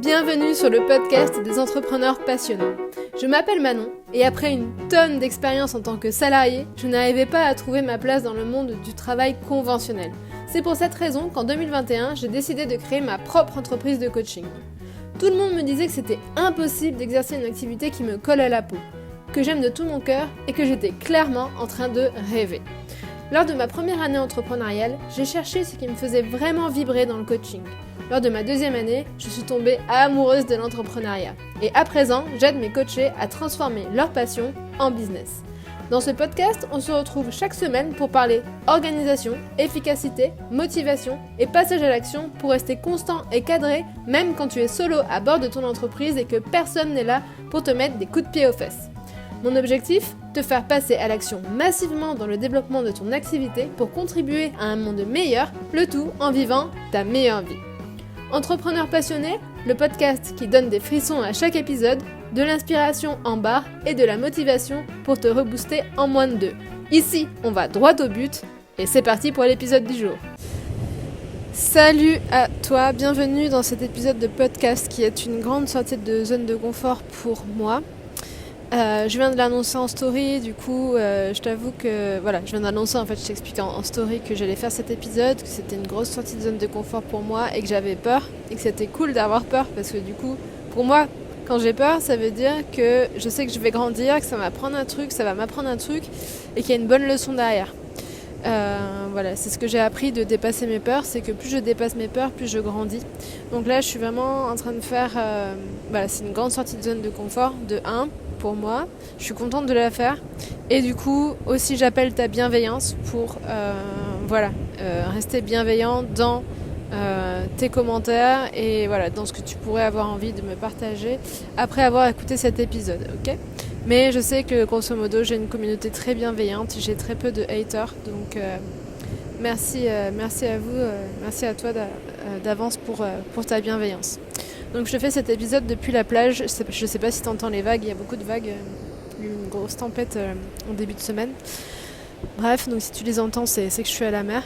Bienvenue sur le podcast des entrepreneurs passionnés. Je m'appelle Manon et après une tonne d'expérience en tant que salarié, je n'arrivais pas à trouver ma place dans le monde du travail conventionnel. C'est pour cette raison qu'en 2021, j'ai décidé de créer ma propre entreprise de coaching. Tout le monde me disait que c'était impossible d'exercer une activité qui me colle à la peau, que j'aime de tout mon cœur et que j'étais clairement en train de rêver. Lors de ma première année entrepreneuriale, j'ai cherché ce qui me faisait vraiment vibrer dans le coaching. Lors de ma deuxième année, je suis tombée amoureuse de l'entrepreneuriat. Et à présent, j'aide mes coachés à transformer leur passion en business. Dans ce podcast, on se retrouve chaque semaine pour parler organisation, efficacité, motivation et passage à l'action pour rester constant et cadré même quand tu es solo à bord de ton entreprise et que personne n'est là pour te mettre des coups de pied aux fesses. Mon objectif ? Te faire passer à l'action massivement dans le développement de ton activité pour contribuer à un monde meilleur, le tout en vivant ta meilleure vie. Entrepreneur passionné, le podcast qui donne des frissons à chaque épisode, de l'inspiration en barre et de la motivation pour te rebooster en moins de 2. Ici, on va droit au but et c'est parti pour l'épisode du jour. Salut à toi, bienvenue dans cet épisode de podcast qui est une grande sortie de zone de confort pour moi. Je viens de l'annoncer en story, du coup je t'avoue que je viens d'annoncer, en fait je t'explique en story que j'allais faire cet épisode, que c'était une grosse sortie de zone de confort pour moi et que j'avais peur et que c'était cool d'avoir peur parce que du coup pour moi quand j'ai peur ça veut dire que je sais que je vais grandir, que ça va m'apprendre un truc et qu'il y a une bonne leçon derrière. C'est ce que j'ai appris de dépasser mes peurs, c'est que plus je dépasse mes peurs, plus je grandis. Donc là je suis vraiment en train de faire, c'est une grande sortie de zone de confort de 1 pour moi, je suis contente de la faire et du coup aussi j'appelle ta bienveillance pour rester bienveillant dans tes commentaires et dans ce que tu pourrais avoir envie de me partager après avoir écouté cet épisode, ok ? Mais je sais que grosso modo j'ai une communauté très bienveillante, j'ai très peu de haters, donc merci à vous, merci à toi d'avance pour ta bienveillance. Donc je fais cet épisode depuis la plage, je sais pas si tu entends les vagues, il y a beaucoup de vagues, une grosse tempête en début de semaine. Bref, donc si tu les entends, c'est que je suis à la mer.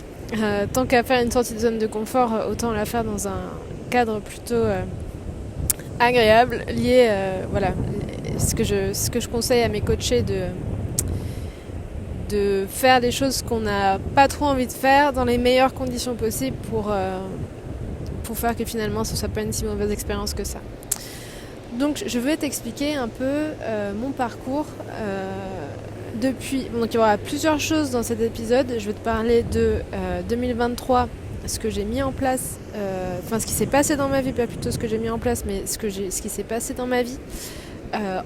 Tant qu'à faire une sortie de zone de confort, autant la faire dans un cadre plutôt agréable, lié, ce que je conseille à mes coachés de faire des choses qu'on n'a pas trop envie de faire dans les meilleures conditions possibles pour faire que finalement ce soit pas une si mauvaise expérience que ça. Donc je vais t'expliquer un peu mon parcours depuis. Donc il y aura plusieurs choses dans cet épisode. Je vais te parler de 2023, ce que j'ai mis en place, ce qui s'est passé dans ma vie, pas plutôt ce que j'ai mis en place, mais ce qui s'est passé dans ma vie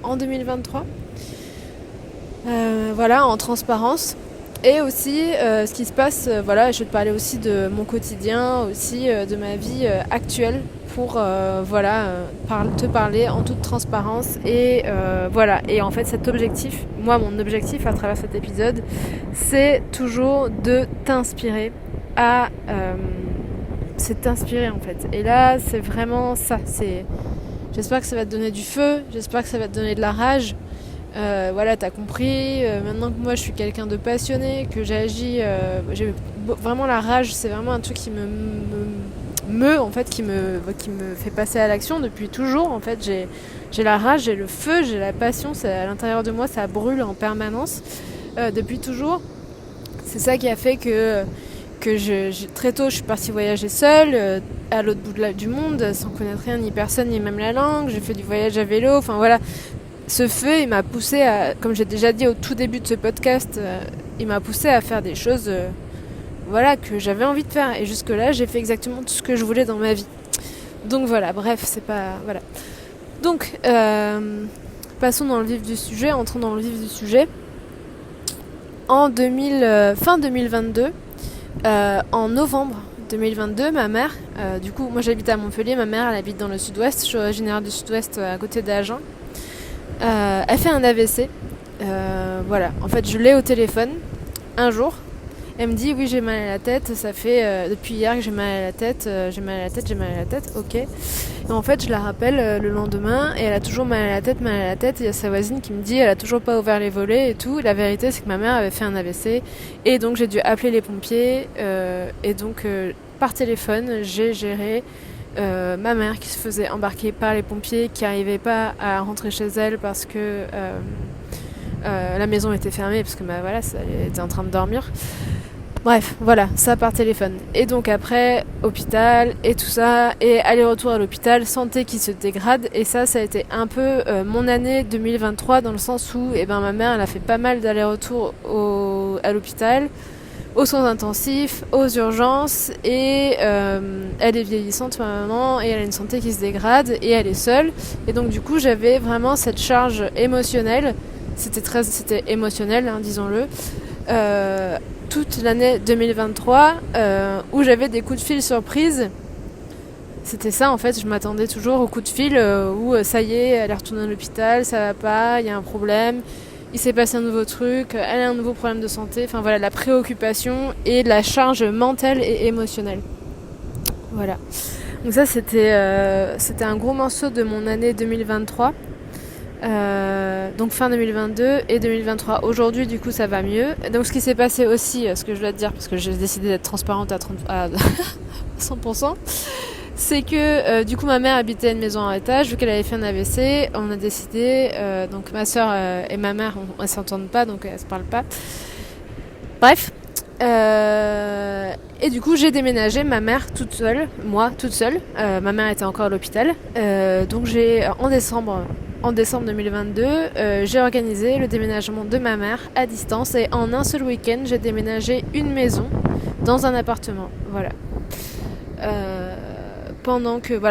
en 2023. En transparence. Et aussi ce qui se passe, je vais te parler aussi de mon quotidien, aussi de ma vie actuelle pour te parler en toute transparence. Et en fait cet objectif, mon objectif à travers cet épisode, c'est toujours de t'inspirer c'est t'inspirer en fait. Et là c'est vraiment ça, j'espère que ça va te donner du feu, j'espère que ça va te donner de la rage. T'as compris, maintenant que moi je suis quelqu'un de passionné, que j'agis, j'ai vraiment la rage, c'est vraiment un truc qui qui me fait passer à l'action depuis toujours. En fait, j'ai la rage, j'ai le feu, j'ai la passion, c'est à l'intérieur de moi, ça brûle en permanence depuis toujours. C'est ça qui a fait que très tôt je suis partie voyager seule à l'autre bout du monde, sans connaître rien, ni personne, ni même la langue. J'ai fait du voyage à vélo, Ce feu, il m'a poussé à, comme j'ai déjà dit au tout début de ce podcast, il m'a poussé à faire des choses que j'avais envie de faire. Et jusque-là, j'ai fait exactement tout ce que je voulais dans ma vie. Donc c'est pas... Voilà. Donc, passons dans le vif du sujet, entrons dans le vif du sujet. En fin 2022, en novembre 2022, ma mère, moi j'habite à Montpellier, ma mère elle habite dans le sud-ouest, je suis originaire du sud-ouest à côté d'Agen. Elle fait un AVC. En fait, je l'ai au téléphone un jour. Elle me dit oui, j'ai mal à la tête. Ça fait depuis hier que j'ai mal à la tête. J'ai mal à la tête. Ok. Et en fait, je la rappelle le lendemain et elle a toujours mal à la tête. Et il y a sa voisine qui me dit elle a toujours pas ouvert les volets et tout. La vérité, c'est que ma mère avait fait un AVC et donc j'ai dû appeler les pompiers. Et donc par téléphone, j'ai géré ma mère qui se faisait embarquer par les pompiers, qui n'arrivait pas à rentrer chez elle parce que la maison était fermée, parce que voilà, elle était en train de dormir. Bref, voilà, ça par téléphone. Et donc après, hôpital et tout ça, et aller-retour à l'hôpital, santé qui se dégrade. Et ça a été un peu mon année 2023, dans le sens où ma mère, elle a fait pas mal d'allers-retours à l'hôpital, aux soins intensifs, aux urgences, et elle est vieillissante, ma maman, et elle a une santé qui se dégrade, et elle est seule. Et donc du coup, j'avais vraiment cette charge émotionnelle, c'était émotionnel, hein, disons-le, toute l'année 2023, où j'avais des coups de fil surprises. C'était ça en fait, je m'attendais toujours aux coups de fil où ça y est, elle est retournée à l'hôpital, ça va pas, il y a un problème, il s'est passé un nouveau truc, elle a un nouveau problème de santé, enfin voilà, la préoccupation et la charge mentale et émotionnelle. Voilà. Donc ça c'était un gros morceau de mon année 2023. Donc fin 2022 et 2023. Aujourd'hui, du coup, ça va mieux. Donc, ce qui s'est passé aussi, ce que je dois te dire, parce que j'ai décidé d'être transparente à 100%, c'est que du coup, ma mère habitait une maison en étage. Vu qu'elle avait fait un AVC, on a décidé. Donc, ma soeur et ma mère, elles s'entendent pas, donc elles se parlent pas. Bref. Et du coup, j'ai déménagé ma mère toute seule, moi toute seule. Ma mère était encore à l'hôpital. Donc, en décembre 2022, j'ai organisé le déménagement de ma mère à distance, et en un seul week-end, j'ai déménagé une maison dans un appartement. Voilà.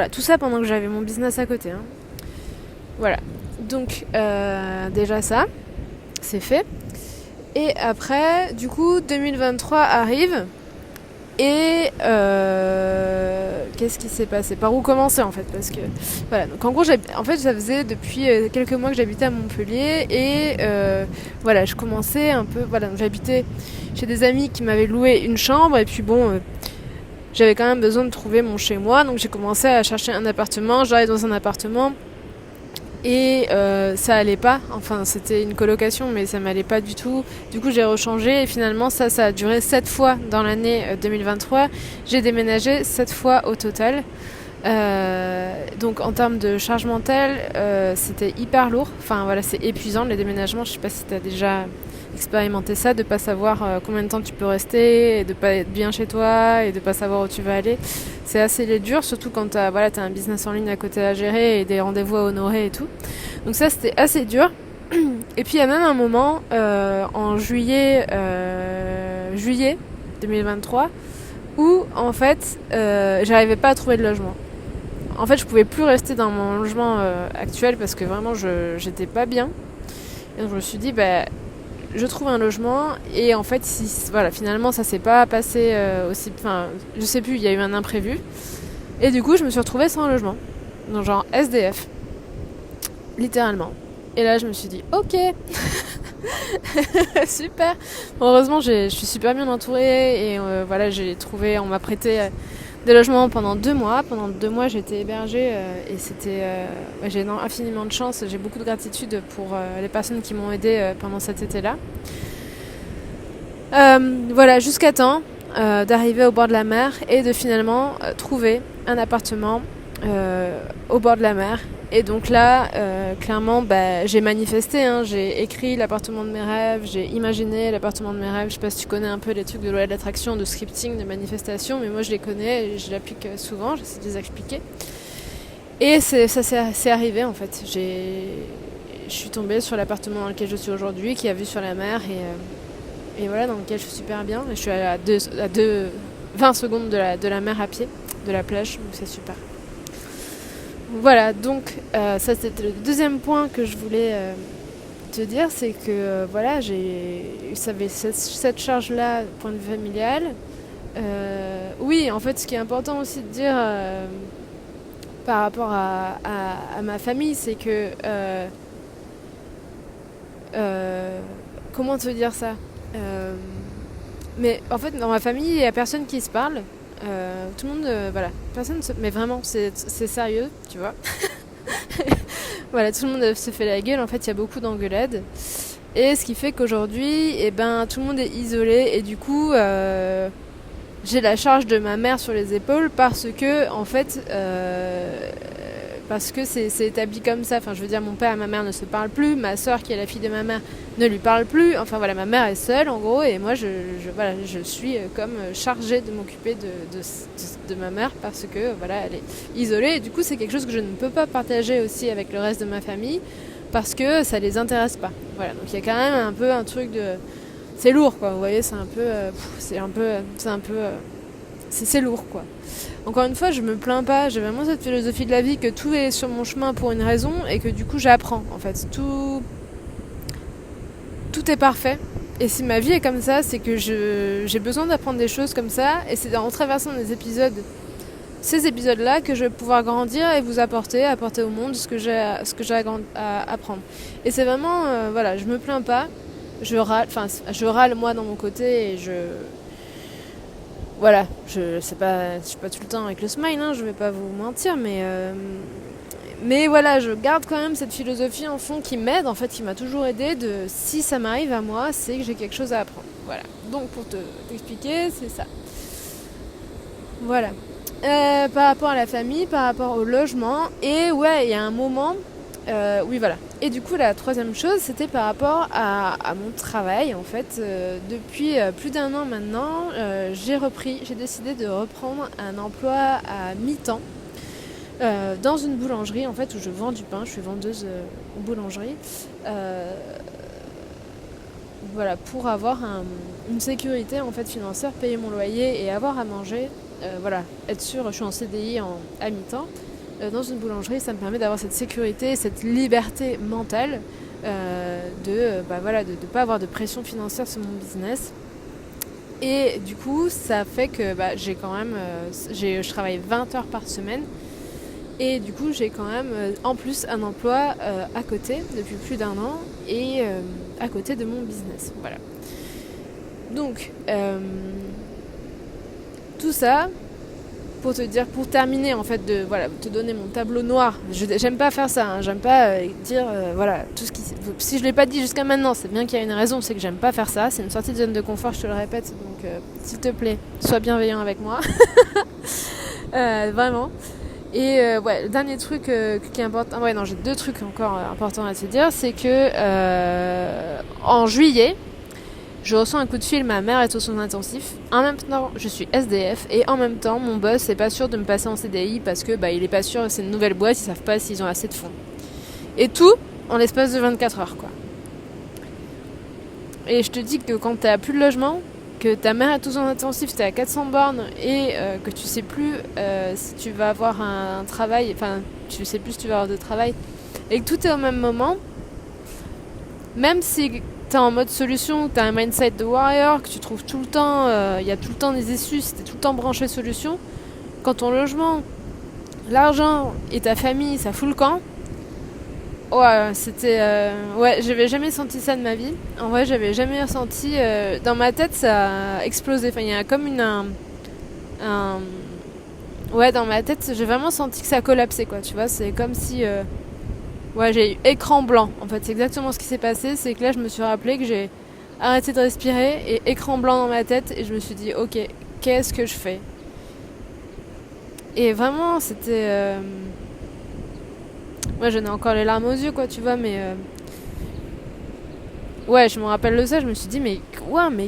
Tout ça pendant que j'avais mon business à côté. Hein. Voilà. Donc, déjà ça, c'est fait. Et après, du coup, 2023 arrive. Et qu'est-ce qui s'est passé ? Par où commencer en fait ? Parce que voilà, donc en gros, ça faisait depuis quelques mois que j'habitais à Montpellier, et voilà, je commençais un peu. Voilà, j'habitais chez des amis qui m'avaient loué une chambre, et puis bon, j'avais quand même besoin de trouver mon chez moi, donc j'ai commencé à chercher un appartement. J'arrive dans un appartement. Et ça allait pas, enfin c'était une colocation mais ça m'allait pas du tout. Du coup j'ai rechangé, et finalement ça a duré 7 fois dans l'année 2023. J'ai déménagé 7 fois au total. Donc en termes de charge mentale, c'était hyper lourd. Enfin voilà, c'est épuisant les déménagements. Je sais pas si tu as déjà expérimenté ça, de pas savoir combien de temps tu peux rester, et de pas être bien chez toi, et de pas savoir où tu vas aller. C'est assez dur, surtout quand t'as un business en ligne à côté à gérer et des rendez-vous à honorer et tout. Donc ça, c'était assez dur. Et puis il y a même un moment en juillet 2023 où en fait j'arrivais pas à trouver de logement. En fait, je pouvais plus rester dans mon logement actuel parce que vraiment j'étais pas bien. Et donc je me suis dit je trouve un logement, et en fait finalement ça s'est pas passé aussi, enfin je sais plus, il y a eu un imprévu, et du coup je me suis retrouvée sans logement, donc genre SDF littéralement. Et là je me suis dit ok super. Heureusement je suis super bien entourée, et voilà, on m'a prêté des logements pendant 2 mois. Pendant 2 mois j'ai été hébergée, et c'était j'ai infiniment de chance. J'ai beaucoup de gratitude pour les personnes qui m'ont aidée pendant cet été-là. Voilà, jusqu'à temps d'arriver au bord de la mer et de finalement trouver un appartement au bord de la mer. Et donc là, clairement, j'ai manifesté, hein, j'ai écrit l'appartement de mes rêves, j'ai imaginé l'appartement de mes rêves. Je sais pas si tu connais un peu les trucs de loi d'attraction, de scripting, de manifestation, mais moi je les connais et je l'applique souvent, j'essaie de les expliquer. Et c'est arrivé en fait. Je suis tombée sur l'appartement dans lequel je suis aujourd'hui, qui a vue sur la mer, et voilà, dans lequel je suis super bien. Et je suis à 20 secondes de la mer à pied, de la plage, donc c'est super. Voilà, donc ça c'était le deuxième point que je voulais te dire, c'est que voilà, j'avais cette charge-là, point de vue familial. Oui, en fait, ce qui est important aussi de dire par rapport à ma famille, c'est que comment te dire ça, mais en fait, dans ma famille, il n'y a personne qui se parle. Tout le monde, voilà, mais vraiment, c'est sérieux, tu vois. Voilà, tout le monde se fait la gueule. En fait, il y a beaucoup d'engueulades, et ce qui fait qu'aujourd'hui, tout le monde est isolé, et du coup, j'ai la charge de ma mère sur les épaules parce que en fait parce que c'est établi comme ça. Enfin, je veux dire, mon père et ma mère ne se parlent plus, ma sœur qui est la fille de ma mère ne lui parle plus. Enfin voilà, ma mère est seule en gros, et moi je suis comme chargée de m'occuper de ma mère parce que voilà, elle est isolée. Et du coup, c'est quelque chose que je ne peux pas partager aussi avec le reste de ma famille parce que ça les intéresse pas. Voilà, donc il y a quand même un peu un truc de, c'est lourd quoi. Vous voyez, c'est lourd quoi. Encore une fois, je me plains pas, j'ai vraiment cette philosophie de la vie que tout est sur mon chemin pour une raison et que du coup j'apprends en fait. Tout est parfait. Et si ma vie est comme ça, c'est que j'ai besoin d'apprendre des choses comme ça, et c'est en traversant ces épisodes-là, que je vais pouvoir grandir et vous apporter au monde ce que j'ai à apprendre. Et c'est vraiment, voilà, je me plains pas, je râle moi dans mon côté et voilà, je suis pas tout le temps avec le smile, hein, je vais pas vous mentir, mais voilà, je garde quand même cette philosophie en fond qui m'aide, en fait, qui m'a toujours aidée, de si ça m'arrive à moi, c'est que j'ai quelque chose à apprendre. Voilà, donc pour t'expliquer, c'est ça. Voilà. Par rapport à la famille, par rapport au logement, et ouais, il y a un moment, oui voilà. Et du coup, la troisième chose, c'était par rapport à mon travail, en fait. Depuis plus d'1 an maintenant, j'ai décidé de reprendre un emploi à mi-temps dans une boulangerie, en fait, où je vends du pain. Je suis vendeuse en boulangerie. Voilà, pour avoir une sécurité en fait financière, payer mon loyer et avoir à manger. Voilà, être sûre, je suis en CDI à mi-temps. Dans une boulangerie, ça me permet d'avoir cette sécurité, cette liberté mentale de ne pas avoir de pression financière sur mon business. Et du coup, ça fait que j'ai quand même, je travaille 20 heures par semaine. Et du coup, j'ai quand même en plus un emploi à côté depuis plus d'1 an et à côté de mon business. Voilà. Donc, tout ça pour terminer en fait, te donner mon tableau noir. J'aime pas faire ça, hein, j'aime pas dire voilà tout ce qui. Si je l'ai pas dit jusqu'à maintenant, c'est bien qu'il y a une raison, c'est que j'aime pas faire ça. C'est une sortie de zone de confort, je te le répète. Donc s'il te plaît, sois bienveillant avec moi, vraiment. Et le dernier truc qui est important, j'ai 2 trucs encore importants à te dire, c'est que en juillet, je reçois un coup de fil, ma mère est au soins intensifs. En même temps, je suis SDF, et en même temps, mon boss n'est pas sûr de me passer en CDI parce que il est pas sûr, c'est une nouvelle boîte, ils savent pas s'ils ont assez de fonds. Et tout en l'espace de 24 heures, quoi. Et je te dis que quand t'as plus de logement, que ta mère est aux soins intensifs, t'es à 400 bornes et que tu sais plus si tu vas avoir un travail, enfin, tu sais plus si tu vas avoir de travail, et que tout est au même moment, même si t'es en mode solution, que t'as un mindset de warrior, que tu trouves tout le temps, y a tout le temps des issues, si t'es tout le temps branché solution, quand ton logement, l'argent et ta famille, ça fout le camp, ouais, c'était... j'avais jamais senti ça de ma vie. En vrai, j'avais jamais ressenti... dans ma tête, ça a explosé. Enfin, il y a comme ouais, dans ma tête, j'ai vraiment senti que ça collapsait, quoi. Tu vois, c'est comme si... j'ai eu écran blanc. En fait, c'est exactement ce qui s'est passé. C'est que là, je me suis rappelé que j'ai arrêté de respirer et écran blanc dans ma tête. Et je me suis dit, ok, qu'est-ce que je fais ? Et vraiment, c'était... Moi, j'en ai encore les larmes aux yeux, quoi, tu vois, mais... Ouais, je me rappelle de ça, je me suis dit, mais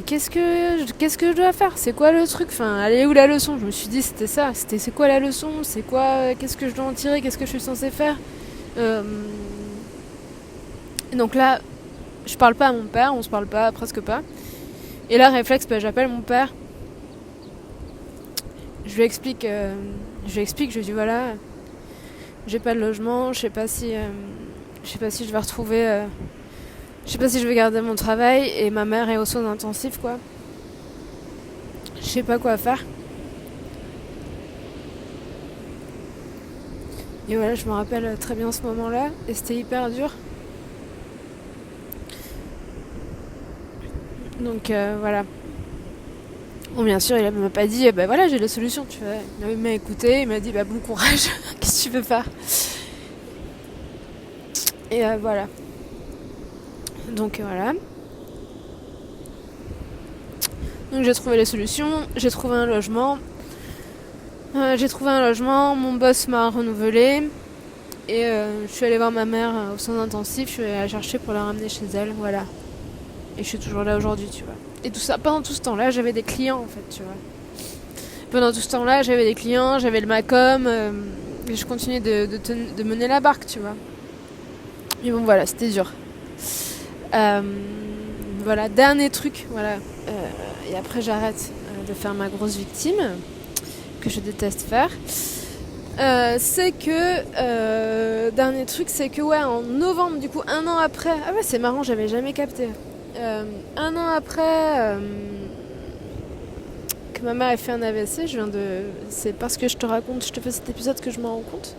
qu'est-ce que je dois faire ? C'est quoi le truc ? Enfin, elle est où la leçon ? Je me suis dit, c'était ça. C'est quoi la leçon ? C'est quoi ? Qu'est-ce que je dois en tirer ? Qu'est-ce que je suis censée faire ? Donc là, je parle pas à mon père, on se parle pas, presque pas. Et là, réflexe, j'appelle mon père. Je lui explique, je lui dis voilà, j'ai pas de logement, je sais pas si je vais retrouver, je sais pas si je vais garder mon travail, et ma mère est aux soins intensifs, quoi. Je sais pas quoi faire. Et voilà, je me rappelle très bien ce moment-là, et c'était hyper dur. Donc voilà. Bon, bien sûr, il m'a pas dit, voilà, j'ai la solution, tu vois. Il m'a écouté, il m'a dit, bon courage, qu'est-ce que tu veux faire ? Et voilà. Donc voilà. Donc j'ai trouvé les solutions, j'ai trouvé un logement. Mon boss m'a renouvelé. Et je suis allée voir ma mère au soins intensifs, je suis allée la chercher pour la ramener chez elle, voilà. Et je suis toujours là aujourd'hui, tu vois. Et tout ça, pendant tout ce temps-là, j'avais des clients, en fait, tu vois. Pendant tout ce temps-là, j'avais des clients, j'avais le Macom, et je continuais de mener la barque, tu vois. Mais bon, voilà, c'était dur. Voilà, dernier truc, voilà. Et après, j'arrête de faire ma grosse victime, que je déteste faire. C'est que dernier truc, c'est que ouais, en novembre, du coup, un an après, ah ouais, c'est marrant, j'avais jamais capté. Un an après que ma mère ait fait un AVC, c'est parce que je te fais cet épisode que je m'en rends compte.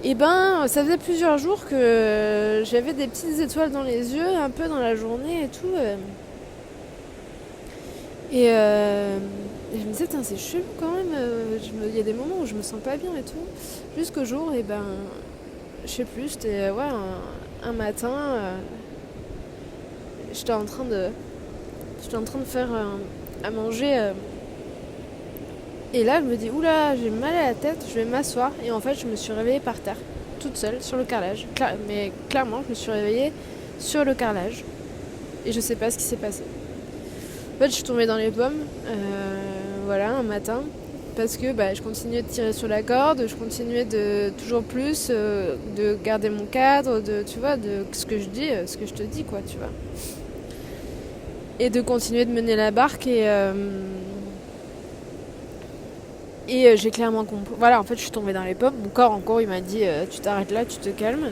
Et ben, ça faisait plusieurs jours que j'avais des petites étoiles dans les yeux, un peu dans la journée et tout. Et je me disais, c'est chelou quand même. Il y a des moments où je me sens pas bien et tout. Jusqu'au jour, et ben, je sais plus, c'était un matin, j'étais en train de faire à manger. Et là, je me dis, oula, j'ai mal à la tête, je vais m'asseoir. Et en fait, je me suis réveillée par terre, toute seule, sur le carrelage. Mais clairement, je me suis réveillée sur le carrelage. Et je sais pas ce qui s'est passé. En fait, je suis tombée dans les pommes, voilà, un matin. Parce que je continuais de tirer sur la corde, je continuais de toujours plus, de garder mon cadre, tu vois, de ce que je dis, ce que je te dis, quoi, tu vois. Et de continuer de mener la barque et j'ai clairement compris. Voilà, en fait, je suis tombée dans les pommes. Mon corps, encore, il m'a dit tu t'arrêtes là, tu te calmes.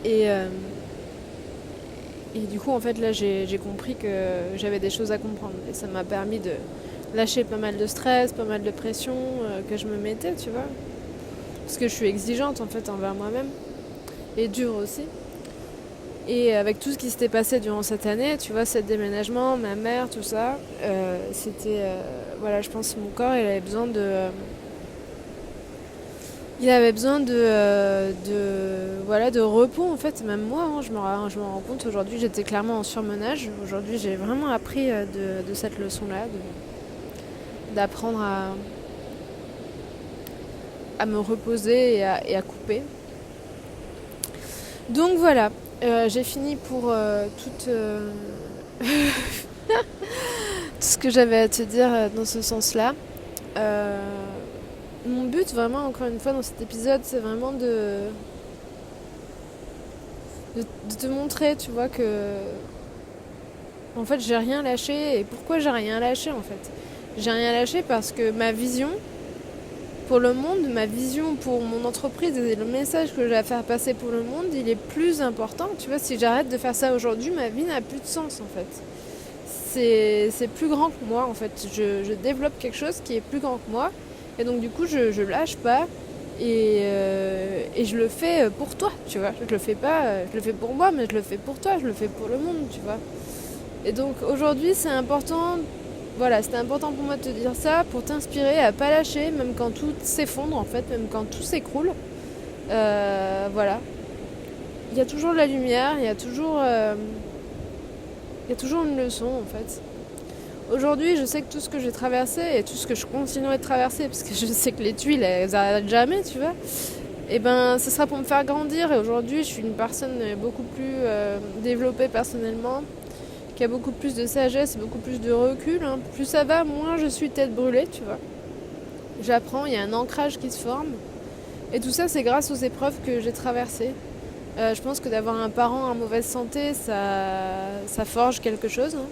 Et du coup, en fait, là, j'ai compris que j'avais des choses à comprendre. Et ça m'a permis de lâcher pas mal de stress, pas mal de pression que je me mettais, tu vois. Parce que je suis exigeante, en fait, envers moi-même. Et dure aussi. Et avec tout ce qui s'était passé durant cette année, tu vois, ce déménagement, ma mère, tout ça, c'était... voilà, je pense que mon corps, il avait besoin de... de repos, en fait. Même moi, je me rends compte, aujourd'hui, j'étais clairement en surmenage. Aujourd'hui, j'ai vraiment appris de cette leçon-là, d'apprendre à me reposer et à couper. Donc voilà. J'ai fini pour tout ce que j'avais à te dire dans ce sens-là. Mon but, vraiment, encore une fois, dans cet épisode, c'est vraiment de te montrer, tu vois, que en fait, j'ai rien lâché. Et pourquoi j'ai rien lâché, en fait ? J'ai rien lâché parce que ma vision pour le monde, ma vision pour mon entreprise et le message que j'ai à faire passer pour le monde, il est plus important. Tu vois, si j'arrête de faire ça aujourd'hui, ma vie n'a plus de sens, en fait. C'est plus grand que moi, en fait. Je développe quelque chose qui est plus grand que moi. Et donc, du coup, je lâche pas. Et je le fais pour toi, tu vois. Je le fais pas, je le fais pour moi, mais je le fais pour toi, je le fais pour le monde, tu vois. Et donc, aujourd'hui, c'est important... Voilà, c'était important pour moi de te dire ça, pour t'inspirer à pas lâcher, même quand tout s'effondre en fait, même quand tout s'écroule. Voilà. Il y a toujours de la lumière, il y a toujours une leçon en fait. Aujourd'hui, je sais que tout ce que j'ai traversé et tout ce que je continuerai de traverser, parce que je sais que les tuiles, elles n'arrêtent jamais, tu vois. Et ben, ce sera pour me faire grandir. Et aujourd'hui, je suis une personne beaucoup plus développée personnellement, qui a beaucoup plus de sagesse, beaucoup plus de recul. Hein. Plus ça va, moins je suis tête brûlée, tu vois. J'apprends, il y a un ancrage qui se forme. Et tout ça, c'est grâce aux épreuves que j'ai traversées. Je pense que d'avoir un parent en mauvaise santé, ça forge quelque chose. Hein.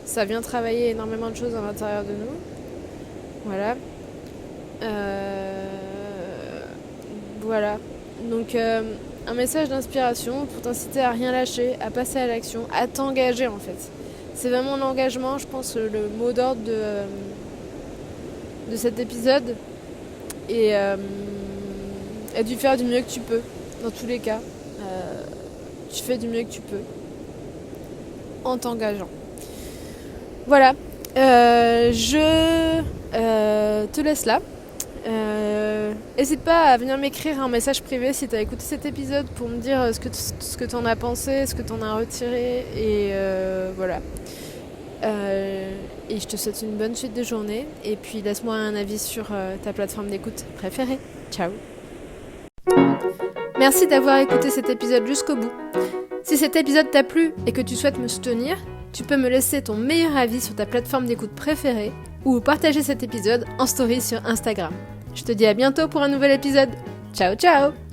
Ça vient travailler énormément de choses à l'intérieur de nous. Voilà. Voilà. Donc, un message d'inspiration pour t'inciter à rien lâcher, à passer à l'action, à t'engager en fait. C'est vraiment l'engagement, je pense, le mot d'ordre de cet épisode. Et du faire du mieux que tu peux, dans tous les cas. Tu fais du mieux que tu peux, en t'engageant. Voilà. Je te laisse là. N'hésite pas à venir m'écrire un message privé si tu as écouté cet épisode pour me dire ce que tu en as pensé, ce que tu en as retiré et voilà. Et je te souhaite une bonne suite de journée. Et puis laisse-moi un avis sur ta plateforme d'écoute préférée. Ciao. Merci d'avoir écouté cet épisode jusqu'au bout. Si cet épisode t'a plu et que tu souhaites me soutenir, tu peux me laisser ton meilleur avis sur ta plateforme d'écoute préférée ou partager cet épisode en story sur Instagram. Je te dis à bientôt pour un nouvel épisode. Ciao ciao!